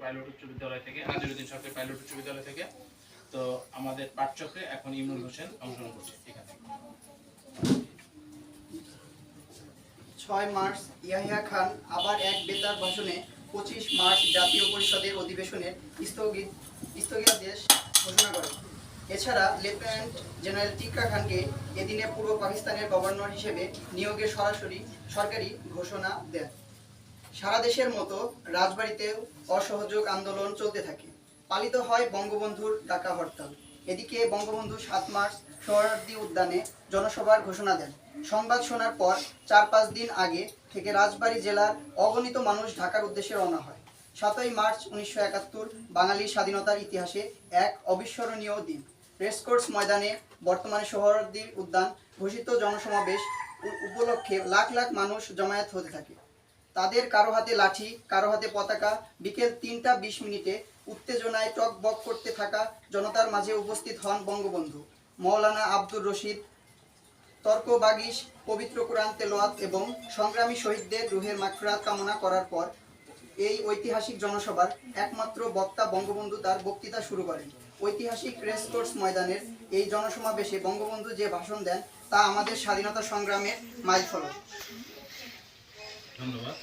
Pilot উচ্চ বিদ্যালয় থেকে, নাজিরউদ্দিন সরকারি পাইলট উচ্চ বিদ্যালয় থেকে। তো আমাদের পাঠচক্রে এখন ইমরুল হোসেন অংশগ্রহণ করছে। এখানে 6 মার্চ ইয়াহিয়া খান আবার এক বেতার ভাষণে 25 মার্চ জাতীয় পরিষদের অধিবেশনের স্থগিতাদেশ ঘোষণা করেন। এছাড়া লেফটেন্যান্ট জেনারেল টিক্কা খানকে এদিনে পূর্ব পাকিস্তানের গভর্নর হিসেবে নিয়োগের সরকারি ঘোষণা দেন। সারা দেশের মতো রাজবাড়িতেও অসহযোগ আন্দোলন চলতে থাকে। পালিত হয় বঙ্গবন্ধুর ডাকা হরতাল। এদিকে বঙ্গবন্ধু 7 মার্চ সোহরাওয়ার্দী উদ্যানে জনসভার ঘোষণা দেন। সংবাদ শোনার পর 4-5 দিন আগে থেকে রাজবাড়ী জেলার অগণিত মানুষ ঢাকার উদ্দেশ্যে রওনা হয়। 7ই মার্চ 1971 বাঙালির স্বাধীনতার ইতিহাসে এক অবিস্মরণীয় দিন। রেসকোর্স ময়দানে, বর্তমানে সোহরাওয়ার্দী উদ্যান ঘোষিত জনসমাবেশ উপলক্ষে লাখ লাখ মানুষ জমায়েত হতে থাকে। তাদের কারো হাতে লাঠি, কারো হাতে পতাকা। বিকেল 3টা 20 উত্তেজনায় টকবক করতে থাকা জনতার মাঝে উপস্থিত হন বঙ্গবন্ধু। মওলানা আব্দুর রশিদ তর্ক বাগিশ, পবিত্র কোরআন তেলাওয়াত এবং সংগ্রামী শহীদদের রুহের মাগফিরাত কামনা করার পর এই ঐতিহাসিক জনসভার একমাত্র বক্তা বঙ্গবন্ধু তার বক্তৃতা শুরু করেন। ঐতিহাসিক রেসকোর্স ময়দানের এই জনসমাবেশে বঙ্গবন্ধু যে ভাষণ দেন তা আমাদের স্বাধীনতা সংগ্রামের মাইলফলক। ধন্যবাদ।